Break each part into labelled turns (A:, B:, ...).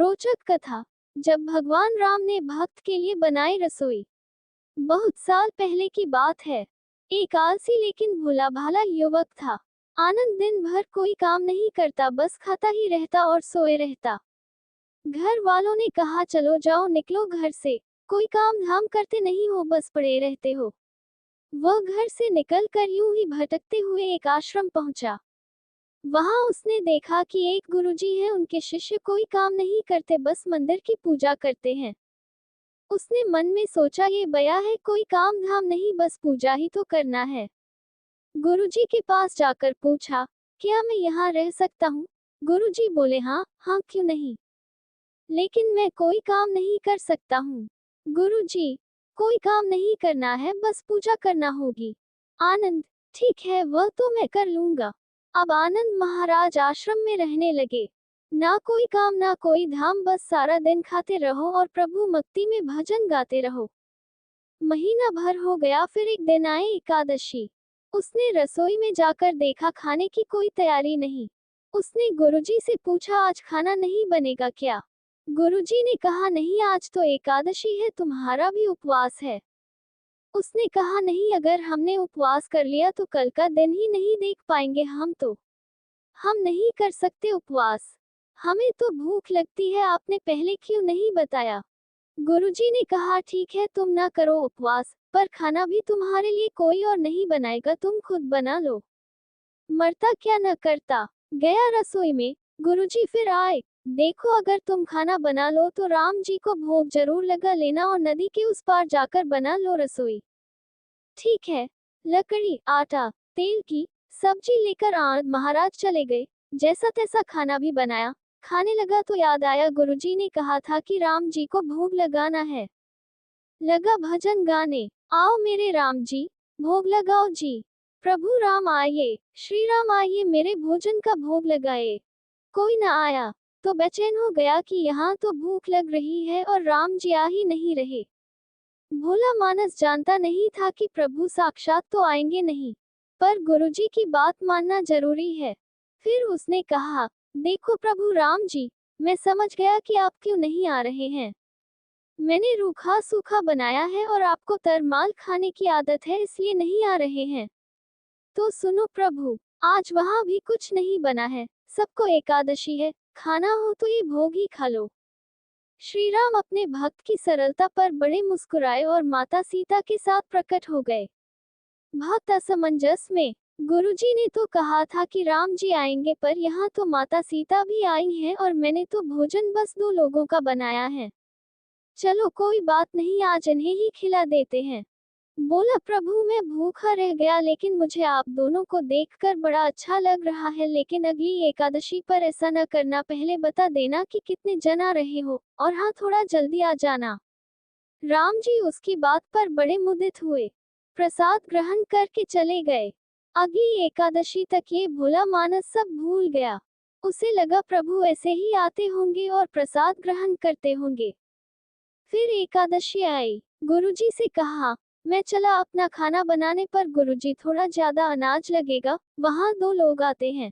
A: रोचक कथा। जब भगवान राम ने भक्त के लिए बनाई रसोई। बहुत साल पहले की बात है। एक आलसी लेकिन भोला भाला युवक था। आनंद दिन भर कोई काम नहीं करता, बस खाता ही रहता और सोए रहता। घर वालों ने कहा, चलो जाओ, निकलो घर से, कोई काम धाम करते नहीं हो, बस पड़े रहते हो। वह घर से निकल कर यूं ही भटकते हुए एक आश्रम पहुंचा। वहां उसने देखा कि एक गुरुजी हैं, उनके शिष्य कोई काम नहीं करते, बस मंदिर की पूजा करते हैं। उसने मन में सोचा, ये बया है, कोई काम धाम नहीं, बस पूजा ही तो करना है। गुरुजी के पास जाकर पूछा, क्या मैं यहाँ रह सकता हूँ? गुरुजी बोले, हाँ हाँ, क्यों नहीं, लेकिन मैं कोई काम नहीं कर सकता हूँ। गुरुजी, कोई काम नहीं करना है, बस पूजा करना होगी। आनंद, ठीक है, वह तो मैं कर लूंगा। अब आनंद महाराज आश्रम में रहने लगे। ना कोई काम ना कोई धाम, बस सारा दिन खाते रहो और प्रभु भक्ति में भजन गाते रहो। महीना भर हो गया, फिर एक दिन आए एकादशी। उसने रसोई में जाकर देखा, खाने की कोई तैयारी नहीं। उसने गुरुजी से पूछा, आज खाना नहीं बनेगा क्या? गुरुजी ने कहा, नहीं, आज तो एकादशी है, तुम्हारा भी उपवास है। उसने कहा, नहीं, अगर हमने उपवास कर लिया तो कल का दिन ही नहीं देख पाएंगे हम नहीं कर सकते उपवास। हमें तो भूख लगती है, आपने पहले क्यों नहीं बताया? गुरुजी ने कहा, ठीक है, तुम ना करो उपवास, पर खाना भी तुम्हारे लिए कोई और नहीं बनाएगा, तुम खुद बना लो। मरता क्या न करता। गया रसोई में। गुरुजी फिर आए। देखो, अगर तुम खाना बना लो तो राम जी को भोग जरूर लगा लेना और नदी के उस पार जाकर बना लो रसोई। ठीक है। लकड़ी, आटा, तेल की सब्जी लेकर महाराज चले गए। जैसा तैसा खाना भी बनाया। खाने लगा तो याद आया, गुरुजी ने कहा था कि राम जी को भोग लगाना है। लगा भजन गाने, आओ मेरे राम जी, भोग लगाओ जी। प्रभु राम आइए, श्री राम आइए, मेरे भोजन का भोग लगाए। कोई न आया तो बेचैन हो गया कि यहाँ तो भूख लग रही है और राम जी आ ही नहीं रहे। भोला मानस जानता नहीं था कि प्रभु साक्षात तो आएंगे नहीं, पर गुरुजी की बात मानना जरूरी है। फिर उसने कहा, देखो प्रभु राम जी, मैं समझ गया कि आप क्यों नहीं आ रहे हैं। मैंने रूखा सूखा बनाया है और आपको तरमाल खाने की आदत है, इसलिए नहीं आ रहे हैं। तो सुनो प्रभु, आज वहां भी कुछ नहीं बना है, सबको एकादशी है, खाना हो तो ये भोग ही खा लो। श्री राम अपने भक्त की सरलता पर बड़े मुस्कुराए और माता सीता के साथ प्रकट हो गए। भक्त असमंजस में। गुरुजी ने तो कहा था कि राम जी आएंगे, पर यहाँ तो माता सीता भी आई हैं और मैंने तो भोजन बस 2 लोगों का बनाया है। चलो कोई बात नहीं, आज इन्हें ही खिला देते हैं। बोला, प्रभु मैं भूखा रह गया, लेकिन मुझे आप दोनों को देखकर बड़ा अच्छा लग रहा है, लेकिन अगली एकादशी पर ऐसा न करना, पहले बता देना कि कितने जन आ रहे हो, और हाँ, थोड़ा जल्दी आ जाना। राम जी उसकी बात पर बड़े मुदित हुए। प्रसाद ग्रहण करके चले गए। अगली एकादशी तक ये भोला मानस सब भूल गया। उसे लगा प्रभु ऐसे ही आते होंगे और प्रसाद ग्रहण करते होंगे। फिर एकादशी आई। गुरुजी से कहा, मैं चला अपना खाना बनाने, पर गुरुजी, थोड़ा ज्यादा अनाज लगेगा, वहां 2 लोग आते हैं।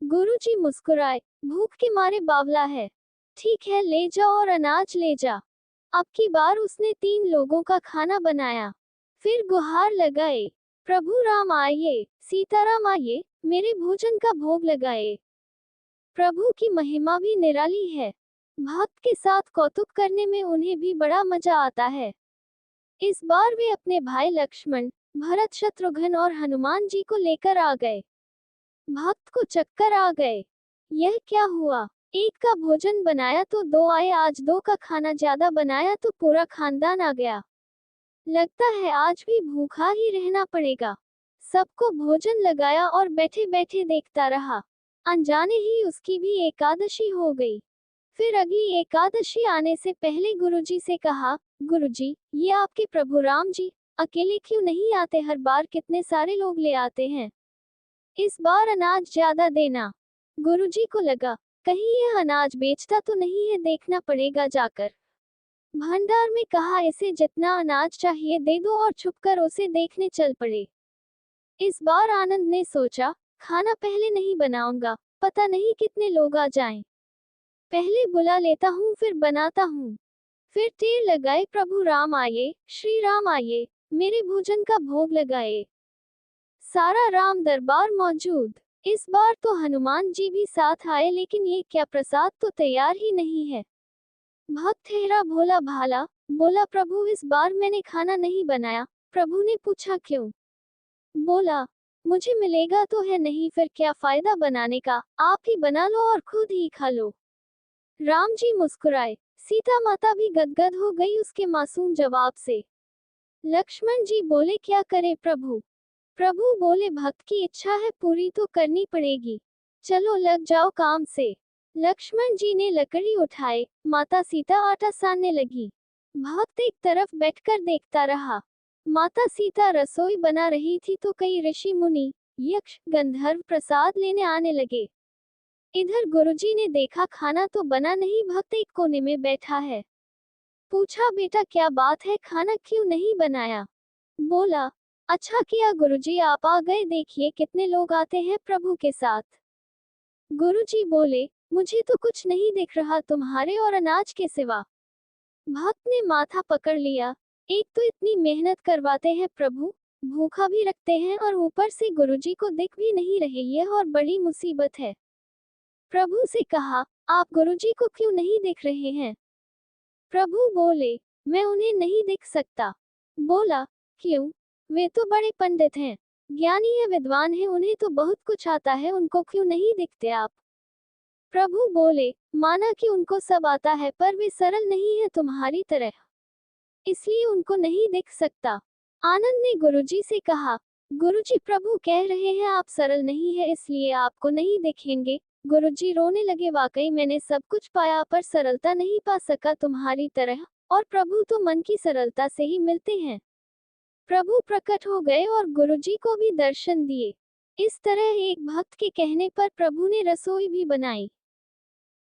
A: गुरुजी मुस्कुराए, भूख के मारे बावला है। ठीक है, ले जाओ और अनाज ले जा। अब की बार उसने 3 लोगों का खाना बनाया। फिर गुहार लगाए, प्रभु राम आइए, सीताराम आइए, मेरे भोजन का भोग लगाए। प्रभु की महिमा भी निराली है। भक्त के साथ कौतुक करने में उन्हें भी बड़ा मजा आता है। इस बार वे अपने भाई लक्ष्मण, भरत, शत्रुघ्न और हनुमान जी को लेकर आ गए। भक्त को चक्कर आ गए। यह क्या हुआ? एक का भोजन बनाया तो 2 आए, आज 2 का खाना ज्यादा बनाया तो पूरा खानदान आ गया। लगता है आज भी भूखा ही रहना पड़ेगा। सबको भोजन लगाया और बैठे बैठे देखता रहा। अनजाने ही उसकी भी एकादशी हो गई। फिर अगली एकादशी आने से पहले गुरुजी से कहा, गुरुजी, ये आपके प्रभु राम जी अकेले क्यों नहीं आते? हर बार कितने सारे लोग ले आते हैं। इस बार अनाज ज्यादा देना। गुरुजी को लगा, कहीं यह अनाज बेचता तो नहीं है, देखना पड़ेगा जाकर। भंडार में कहा, इसे जितना अनाज चाहिए दे दो, और छुपकर उसे देखने चल पड़े। इस बार आनंद ने सोचा, खाना पहले नहीं बनाऊंगा, पता नहीं कितने लोग आ जाएं। पहले बुला लेता हूँ फिर बनाता हूँ। फिर टेर लगाए, प्रभु राम आए, श्री राम आए, मेरे भोजन का भोग लगाए। सारा राम दरबार मौजूद। इस बार तो हनुमान जी भी साथ आए, लेकिन ये क्या प्रसाद तो तैयार ही नहीं है। भक्त ठहरा भोला भाला, बोला प्रभु इस बार मैंने खाना नहीं बनाया। प्रभु ने पूछा क्यों? बोला मुझे मिलेगा तो है नहीं, फिर क्या फायदा बनाने का, आप ही बना लो और खुद ही खा लो। राम जी मुस्कुराए, सीता माता भी गदगद हो गई उसके मासूम जवाब से। लक्ष्मण जी बोले क्या करे प्रभु? प्रभु बोले भक्त की इच्छा है पूरी तो करनी पड़ेगी, चलो लग जाओ काम से। लक्ष्मण जी ने लकड़ी उठाए, माता सीता आटा सानने लगी। भक्त एक तरफ बैठकर देखता रहा। माता सीता रसोई बना रही थी तो कई ऋषि मुनि, यक्ष, गंधर्व प्रसाद लेने आने लगे। इधर गुरुजी ने देखा खाना तो बना नहीं, भक्त एक कोने में बैठा है। पूछा बेटा क्या बात है, खाना क्यों नहीं बनाया? बोला अच्छा किया गुरुजी आप आ गए, देखिए कितने लोग आते हैं प्रभु के साथ। गुरुजी बोले मुझे तो कुछ नहीं दिख रहा तुम्हारे और अनाज के सिवा। भक्त ने माथा पकड़ लिया, एक तो इतनी मेहनत करवाते हैं प्रभु, भूखा भी रखते हैं और ऊपर से गुरुजी को दिख भी नहीं रहे, यह और बड़ी मुसीबत है। प्रभु से कहा आप गुरुजी को क्यों नहीं दिख रहे हैं? प्रभु बोले मैं उन्हें नहीं दिख सकता। बोला क्यों? वे तो बड़े पंडित हैं, ज्ञानी है, विद्वान है, उन्हें तो बहुत कुछ आता है, उनको क्यों नहीं दिखते आप? प्रभु बोले माना कि उनको सब आता है पर वे सरल नहीं है तुम्हारी तरह, इसलिए उनको नहीं दिख सकता। आनंद ने गुरुजी से कहा गुरुजी प्रभु कह रहे हैं आप सरल नहीं है इसलिए आपको नहीं दिखेंगे। गुरुजी रोने लगे, वाकई मैंने सब कुछ पाया पर सरलता नहीं पा सका तुम्हारी तरह, और प्रभु तो मन की सरलता से ही मिलते हैं। प्रभु प्रकट हो गए और गुरुजी को भी दर्शन दिए। इस तरह एक भक्त के कहने पर प्रभु ने रसोई भी बनाई।